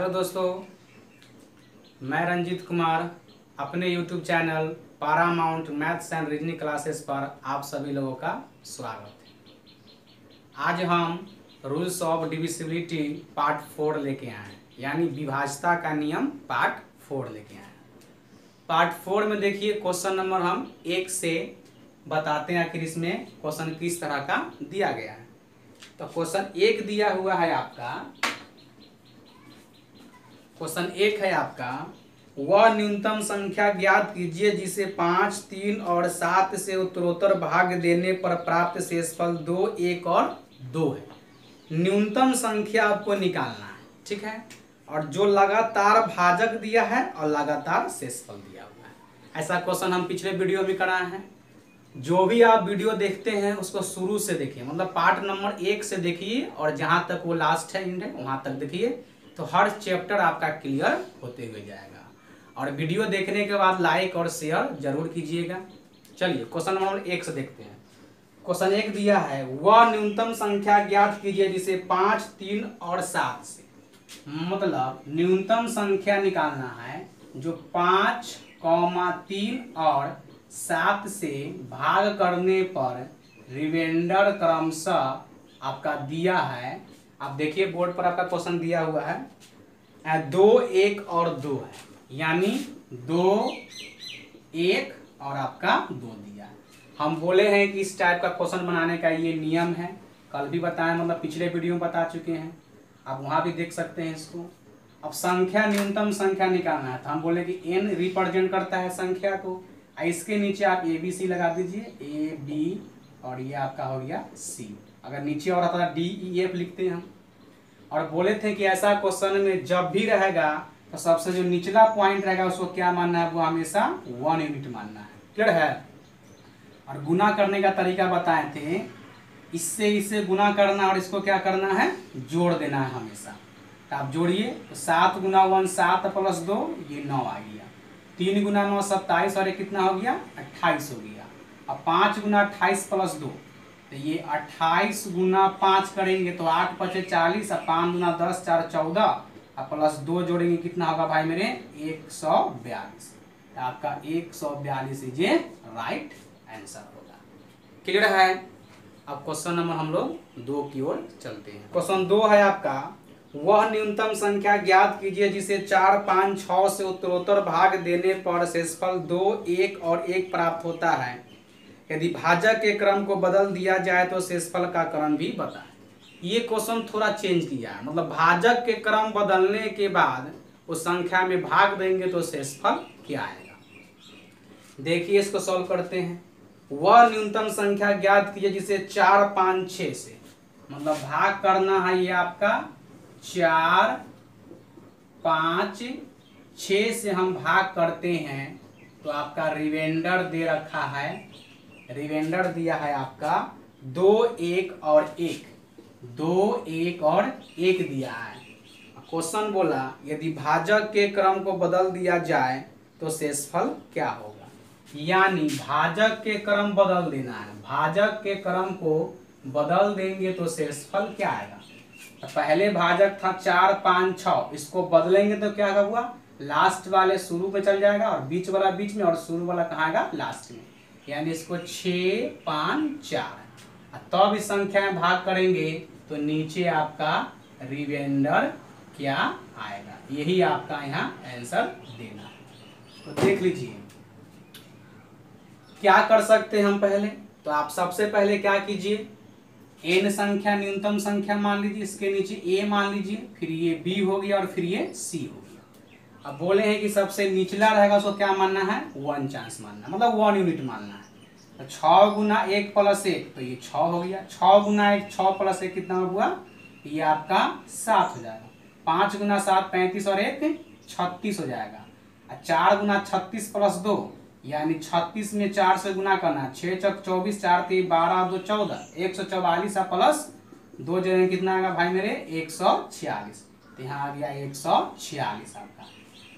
Hello दोस्तों, मैं रंजीत कुमार अपने YouTube channel Paramount maths and reasoning classes पर आप सभी लोगों का स्वागत है। आज हम रूल्स ऑफ डिविजिबिलिटी पार्ट 4 लेके आए हैं, यानी विभाज्यता का नियम पार्ट 4 लेके आए हैं। पार्ट 4 में देखिए क्वेश्चन नंबर हम 1 से बताते हैं आखिर इसमें क्वेश्चन किस तरह का दिया गया है। तो क्वेश्चन 1 दिया हुआ है आपका, क्वेश्चन 1 है आपका, वह न्यूनतम संख्या ज्ञात कीजिए जिसे 5, 3 और 7 से उत्तरोत्तर भाग देने पर प्राप्त शेषफल 2, 1 और 2 है। न्यूनतम संख्या आपको निकालना है, ठीक है। और जो लगातार भाजक दिया है और लगातार शेषफल दिया हुआ है। ऐसा क्वेश्चन हम पिछले वीडियो में कराए हैं। जो भी आप वीडियो देखते हैं उसको शुरू से देखिए, मतलब पार्ट नंबर 1 से देखिए और जहां तक वो लास्ट है एंड है वहां तक देखिए, तो हर चैप्टर आपका क्लियर होते हुए जाएगा। और वीडियो देखने के बाद लाइक और शेयर जरूर कीजिएगा। चलिए क्वेश्चन नंबर 1 से देखते हैं। क्वेश्चन 1 दिया है, वह न्यूनतम संख्या ज्ञात कीजिए जिसे 5, 3 और 7 से, मतलब न्यूनतम संख्या निकालना है जो 5, 3 और 7 से भाग करने पर रिमाइंडर क्रमशः आपका दिया है। आप देखिए बोर्ड पर आपका क्वेश्चन दिया हुआ है 2, 1 और 2 है, यानी 2, 1 और आपका 2 दिया है। हम बोले हैं कि इस टाइप का क्वेश्चन बनाने का ये नियम है, कल भी बताया, मतलब पिछले वीडियो में बता चुके हैं, आप वहां भी देख सकते हैं इसको। अब संख्या, न्यूनतम संख्या निकालना है तो हम बोले कि n रिप्रेजेंट करता है संख्या को। इसके नीचे आप ABC लगा दीजिए, AB और ये आपका हो गया C। अगर नीचे और आता DEF लिखते हैं हम। और बोले थे कि ऐसा क्वेश्चन में जब भी रहेगा तो सबसे जो निचला पॉइंट रहेगा उसको क्या मानना है, वो हमेशा 1 यूनिट मानना है। क्लियर है। और गुना करने का तरीका बताए थे, इससे इसे गुना करना और इसको क्या करना है, जोड़ देना है हमेशा। तो आप जोड़िए, तो 7 गुना 1 7 प्लस 2 ये 9 आ गया। 3 गुना 9 27 और ये कितना हो गया 28 हो गया। अब 5 गुना 28 प्लस 2, तो ये 28 गुना 5 करेंगे तो 8 5 40 और 5 गुना 10 4 14 और प्लस 2 जोड़ेंगे कितना होगा भाई मेरे 142। तो आपका 142 इज ए राइट आंसर होगा। क्लियर है। अब क्वेश्चन नंबर हम लोग 2 की ओर चलते हैं। क्वेश्चन 2 है आपका, वह न्यूनतम संख्या ज्ञात कीजिए जिसे 4, 5, 6 से उत्तरोत्तर भाग देने पर शेषफल 2, 1 और 1 प्राप्त होता है। यदि भाजक के क्रम को बदल दिया जाए तो शेषफल का क्रम भी बताएं। ये क्वेश्चन थोड़ा चेंज किया है, मतलब भाजक के क्रम बदलने के बाद उस संख्या में भाग देंगे तो शेषफल क्या आएगा। देखिए इसको सॉल्व करते हैं। वह न्यूनतम संख्या ज्ञात कीजिए जिसे 4, 5, 6 से, मतलब भाग करना है ये आपका 4, 5, 6 से हम भाग करते हैं तो आपका रिमाइंडर दे रखा है, रिमाइंडर दिया है आपका 2, 1 और 1, 2, 1 और 1 दिया है। क्वेश्चन बोला यदि भाजक के क्रम को बदल दिया जाए तो शेषफल क्या होगा, यानी भाजक के क्रम बदल देना है। भाजक के क्रम को बदल देंगे तो शेषफल क्या आएगा। तो पहले भाजक था 4, 5, 6, इसको बदलेंगे तो क्या हुआ, लास्ट वाले शुरू में चल जाएगा और बीच वाला बीच में और शुरू वाला कहाँ आएगा, लास्ट में। यानी इसको 6, 5, 4, तब इस संख्या में भाग करेंगे तो नीचे आपका रिमाइंडर क्या आएगा, यही आपका यहाँ आंसर देना है। तो देख लीजिए क्या कर सकते हैं हम पहले। तो आप सबसे पहले क्या कीजिए, n संख्या न्यूनतम संख्या मान लीजिए, इसके नीचे a मान लीजिए, फिर ये b हो गया और फिर ये c हो गया। अब बोले हैं कि सबसे निचला रहेगा उसको क्या मानना है, 1 चांस मानना, मतलब 1 यूनिट मानना है। तो 6 गुना 1 प्लस 1 तो ये 6 हो गया। 6 गुना 1 6 प्लस 1 कितना हुआ, ये आपका 7 हो जाएगा। 5 गुना 7 35 और 1 36 हो जाएगा। 4 गुना 36 प्लस 2, यानी 36 में 4 से गुना करना, 6 चौक 24, 4 3 12 2 14, 144 प्लस 2 जो कितना आएगा भाई मेरे 146। तो यहाँ आ गया 146 आपका।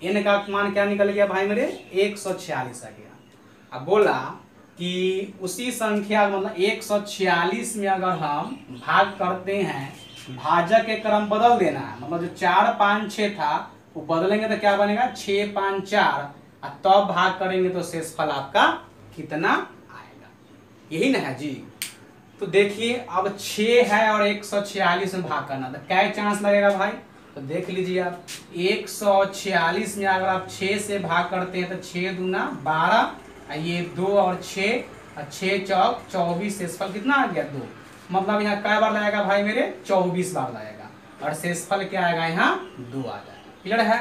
n का मान क्या निकल गया भाई मेरे 146 आ गया। अब बोला कि उसी संख्या मतलब 146 में अगर हम भाग करते हैं भाजक के क्रम बदल देना है, मतलब जो 4 5 6 था वो बदलेंगे तो क्या बनेगा 6 5 4, और तब भाग करेंगे तो शेषफल आपका कितना आएगा, यही ना है जी। तो देखिए अब 6 है और 146 में भाग करना, तो क्या चांस लगेगा भाई, तो देख लीजिए आप 146 में अगर आप 6 से भाग करते हैं तो 6 दूना 12, ये 2 और 6 और 6 चौक 24, शेषफल कितना आ गया 2, मतलब यहाँ क्या बार लाएगा भाई मेरे 24 बार लाएगा, और शेषफल क्या आएगा यहाँ 2 आ जाएगा। क्लियर है।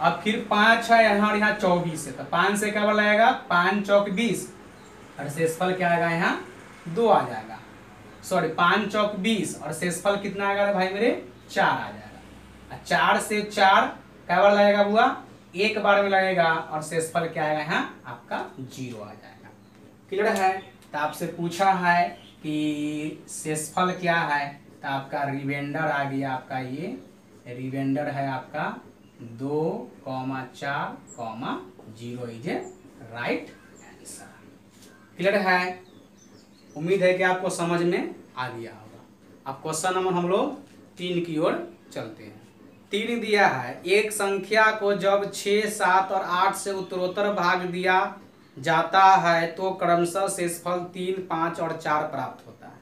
अब फिर 5 है यहाँ और यहाँ 24 है, तो 5 से क्या बार लाएगा 5 चौक 20, और शेषफल क्या आएगा यहाँ 2 आ जाएगा, सॉरी 5 चौक 20, और शेषफल कितना आएगा भाई मेरे 4 आ जाएगा। 4 से 4 क्या बार लगेगा बुआ, एक बार में लगेगा, और शेषफल क्या आएगा यहाँ आपका 0 आ जाएगा। क्लियर है। तो आपसे पूछा है कि शेषफल क्या है, तो आपका रिमाइंडर आ गया, आपका ये रिमाइंडर है आपका 2, 4, 0 is a right answer. Clear है। उम्मीद है कि आपको समझ में आ गया होगा। अब क्वेश्चन नंबर हम लोग 3 की ओर चलते हैं। 3 दिया है, एक संख्या को जब 6, 7 और 8 से उत्तरोत्तर भाग दिया जाता है तो क्रमशः शेषफल 3, 5 और 4 प्राप्त होता है।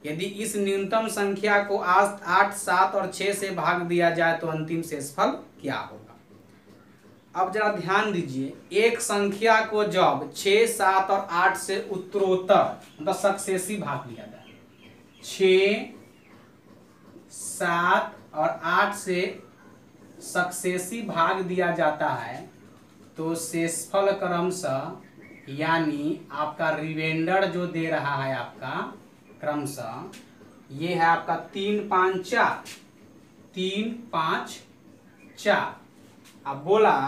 यदि इस न्यूनतम संख्या को 8, 7 और 6 से भाग दिया जाए तो अंतिम शेषफल क्या होगा। अब जरा ध्यान दीजिए, एक संख्या को जब 6, 7 और 8 से उत्तरोत्तर मतलब सक्सेसिव भाग दिया जाए, 6, 7 और 8 से सक्सेसिव भाग दिया जाता है तो शेषफल क्रमशः, यानी आपका रिमाइंडर जो दे रहा है आपका क्रमशः, ये है आपका 3, 5, 4, 3, 5, 4। अब बोला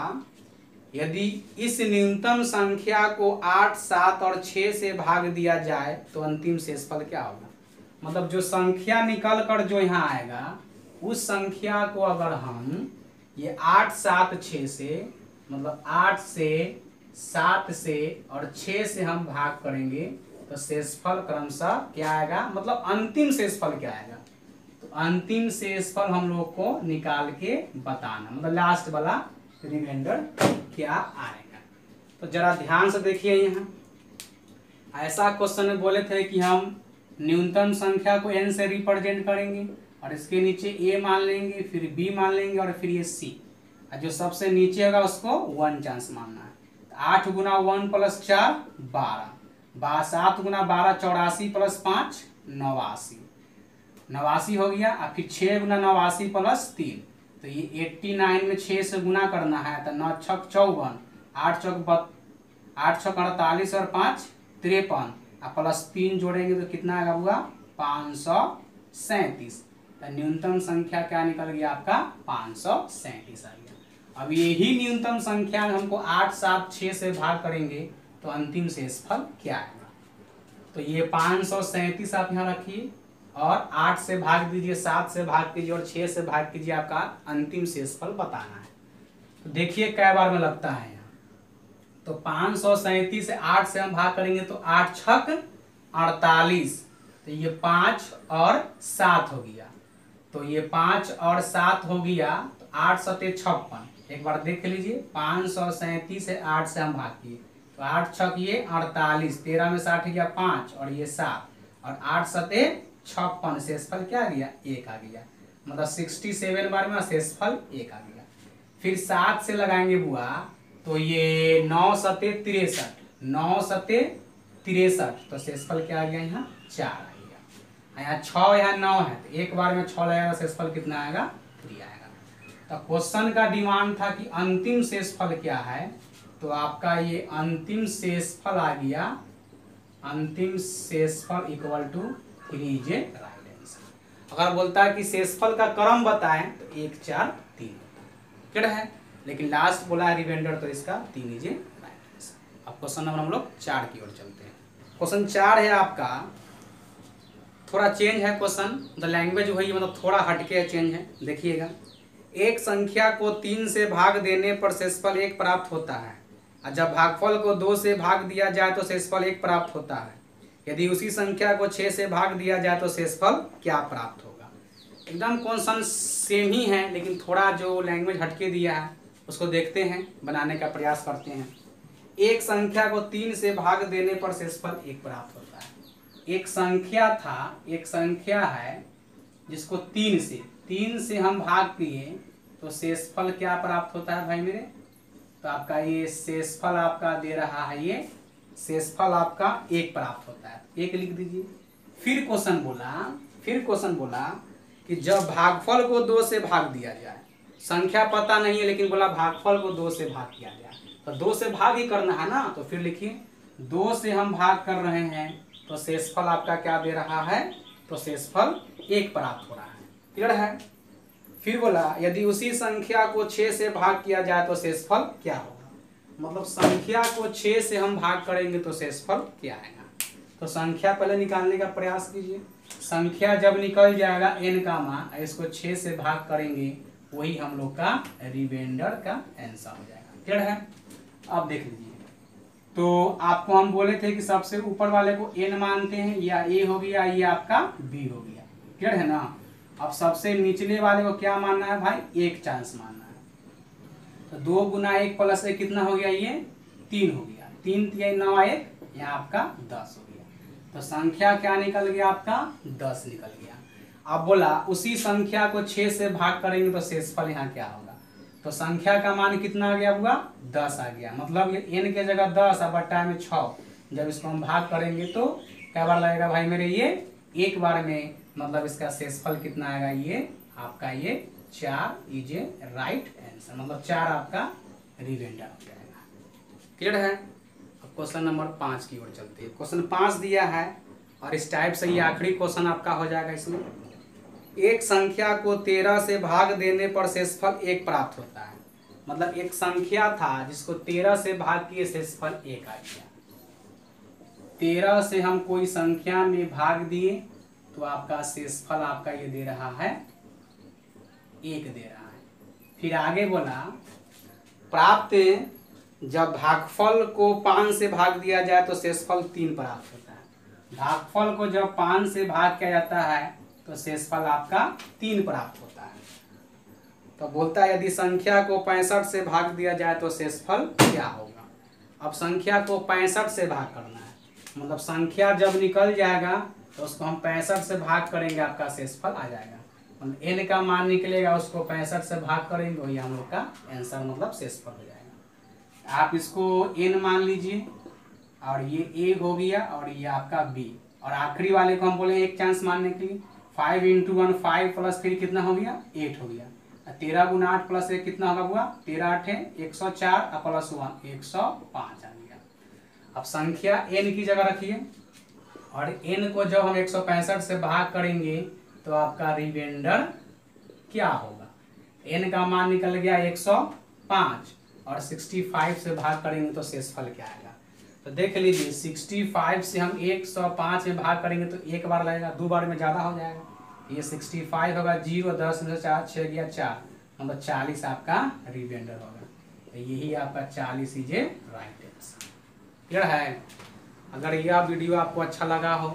यदि इस न्यूनतम संख्या को 8, 7 और 6 से भाग दिया जाए तो अंतिम शेषफल क्या होगा। मतलब जो संख्या निकल कर जो यहाँ आएगा उस संख्या को अगर हम ये 8, 7, 6 से, मतलब 8 से, 7 से और 6 से हम भाग करेंगे तो शेषफल क्रमशः क्या आएगा, मतलब अंतिम शेषफल क्या आएगा। तो अंतिम शेषफल हम लोग को निकाल के बताना, मतलब लास्ट वाला रिमाइंडर क्या आएगा। तो जरा ध्यान से देखिए, यहाँ ऐसा क्वेश्चन में बोले थे कि हम न्यूनतम संख्या को n से रिप्रेजेंट करेंगे और इसके नीचे a मान लेंगे, फिर b मान लेंगे और फिर ये c, और जो सबसे नीचे होगा उसको 1 चांस मानना है। 8 गुना 1 प्लस 4 12, 7 गुना 12 84 प्लस 5 89, 89 हो गया। और फिर 6 गुना 89 प्लस 3, तो ये 89 में 6 से गुना करना है, तो 9 छक 54, 8 छक 48 और 5 53, और प्लस 3 जोड़ेंगे तो कितना आएगा हुआ 537। तो न्यूनतम संख्या क्या निकल गया आपका 537 आ गया। अब यही न्यूनतम संख्या में हमको 8, 7, 6 से भाग करेंगे तो अंतिम शेषफल क्या आएगा। तो ये 537 आप यहाँ रखिए और 8 से भाग दीजिए, 7 से भाग कीजिए और 6 से भाग कीजिए, आपका अंतिम शेषफल बताना है। तो देखिए कै बार में लगता है यहाँ, तो 537 से 8 से हम भाग करेंगे तो 8 छक 48, तो ये 5 और 7 हो गया, तो ये 5 और 7 हो गया, तो 8 सते 56। एक बार देख लीजिए, 537 से 8 से हम भाग किए तो 8 छक ये 48, 13 में 60 गया 5 और ये 7 और 8 सते 56, शेषफल क्या आ गया 1 आ गया, मतलब 67 बार में शेषफल 1 आ गया। फिर 7 से लगाएंगे बुआ, तो ये 9 सते 63, 9 सते 63, तो शेषफल क्या आ गया यहाँ 4 आ गया। यहाँ 6 यहाँ 9 है, तो एक बार में 6 लगेगा, शेषफल कितना आएगा 3 आएगा। तो क्वेश्चन का डिमांड था कि अंतिम शेषफल क्या है, तो आपका ये अंतिम शेषफल आ गया, अंतिम शेषफल equal to 3 is a right answer. अगर बोलता है कि शेषफल का क्रम बताएं तो 1, 4, 3 क्या है, लेकिन लास्ट बोला है रिमाइंडर, तो इसका 3 इज ए राइट आंसर। अब क्वेश्चन नंबर हम लोग 4 की ओर चलते हैं। क्वेश्चन 4 है आपका, थोड़ा चेंज है क्वेश्चन, मतलब लैंग्वेज वही, मतलब थोड़ा हटके चेंज है। देखिएगा, एक संख्या को 3 से भाग देने पर शेषफल 1 प्राप्त होता है, और जब भागफल को 2 से भाग दिया जाए तो शेषफल 1 प्राप्त होता है। यदि उसी संख्या को 6 से भाग दिया जाए तो शेषफल क्या प्राप्त होगा। एकदम कॉन्सेप्ट सेम ही है, लेकिन थोड़ा जो लैंग्वेज हटके दिया है उसको देखते हैं, बनाने का प्रयास करते हैं। एक संख्या को 3 से भाग देने पर शेषफल 1 प्राप्त होता है। एक संख्या है जिसको 3 से हम भाग किए तो शेषफल क्या प्राप्त होता है भाई मेरे? तो आपका ये शेषफल आपका दे रहा है, ये शेषफल आपका 1 प्राप्त होता है। 1 लिख दीजिए। फिर क्वेश्चन बोला कि जब भागफल को 2 से भाग दिया जाए, संख्या पता नहीं है लेकिन बोला भागफल को 2 से भाग किया जाए, तो 2 से भाग ही करना है ना। तो फिर लिखिए 2 से हम भाग कर रहे हैं तो शेषफल आपका क्या दे रहा है? तो शेषफल 1 प्राप्त हो रहा है। क्लियर है? फिर बोला यदि उसी संख्या को 6 से भाग किया जाए तो शेषफल क्या होगा? मतलब संख्या को 6 से हम भाग करेंगे तो शेषफल क्या आएगा? तो संख्या पहले निकालने का प्रयास कीजिए। संख्या जब निकल जाएगा n का मान, इसको 6 से भाग करेंगे, वही हम लोग का रिमाइंडर का आंसर हो जाएगा। क्लियर है? अब देख लीजिए, तो आपको हम बोले थे कि सबसे ऊपर वाले को n मानते हैं, या a हो गया, ये आपका b हो गया। क्लियर है ना? अब सबसे निचले वाले को क्या मानना है भाई? 1 चांस मानना है। तो 2 गुना 1 प्लस 1 कितना हो गया? ये 3 हो गया। 3 3 9 1, यहाँ आपका 10 हो गया। तो संख्या क्या निकल गया आपका? 10 निकल गया। अब बोला उसी संख्या को 6 से भाग करेंगे तो शेषफल यहाँ क्या होगा? तो संख्या का मान कितना आ गया हुआ? 10 आ गया। मतलब ये n के जगह 10 और बट्टा में 6, जब इसको हम भाग करेंगे तो क्या बार लगेगा भाई मेरे? ये एक बार में, मतलब इसका शेषफल कितना आएगा? ये आपका ये 4 इज ए राइट आंसर, मतलब 4 आपका रिमाइंडर हो जाएगा। क्लियर है? अब क्वेश्चन नंबर 5 की ओर चलते हैं। क्वेश्चन 5 दिया है और इस टाइप से ये आखिरी क्वेश्चन आपका हो जाएगा। इसमें एक संख्या को 13 से भाग देने पर शेषफल 1 प्राप्त होता है। मतलब एक संख्या था जिसको 13 से भाग किए, शेषफल 1 आ गया। 13 से हम कोई संख्या में भाग दिए तो आपका शेषफल आपका ये दे रहा है 1 दे रहा है। फिर आगे बोला प्राप्त जब भागफल को 5 से भाग दिया जाए तो शेषफल 3 प्राप्त होता है। भागफल को जब 5 से भाग किया जाता है तो शेषफल आपका 3 प्राप्त होता है। तो बोलता है यदि संख्या को 65 से भाग दिया जाए तो शेषफल क्या होगा? अब संख्या को 65 से भाग करना है, मतलब संख्या जब निकल जाएगा तो उसको हम 65 से भाग करेंगे, आपका शेषफल आ जाएगा। मतलब n का मान निकलेगा, उसको 65 से भाग करेंगे, वही हम लोग का आंसर मतलब शेषफल हो जाएगा। आप इसको n मान लीजिए और ये a हो गया और ये आपका b, और आखिरी वाले को हम बोले एक चांस मानने के लिए 5 × 1 5 प्लस 3 कितना हो गया? 8 हो गया। 13 गुना 8 प्लस 1 कितना होगा हुआ? 13 8 104 और प्लस 1 105 आ गया। अब संख्या n की जगह रखिए और n को जब हम 165 से भाग करेंगे तो आपका रिमाइंडर क्या होगा? n का मान निकल गया 105 और 65 से भाग करेंगे तो शेषफल क्या आएगा? तो देख लीजिए 65 से हम 105 में भाग करेंगे तो एक बार लगेगा, 2 बार में ज़्यादा हो जाएगा। ये 65 होगा 0, 10 में से 4 6 गया 4, मतलब 40 आपका रिमाइंडर होगा। तो यही आपका 40 is a right answer. Clear है? अगर यह वीडियो आपको अच्छा लगा हो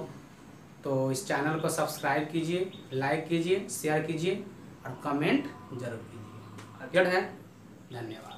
तो इस चैनल को सब्सक्राइब कीजिए, लाइक कीजिए, शेयर कीजिए और कमेंट जरूर कीजिए। क्लियर है? धन्यवाद।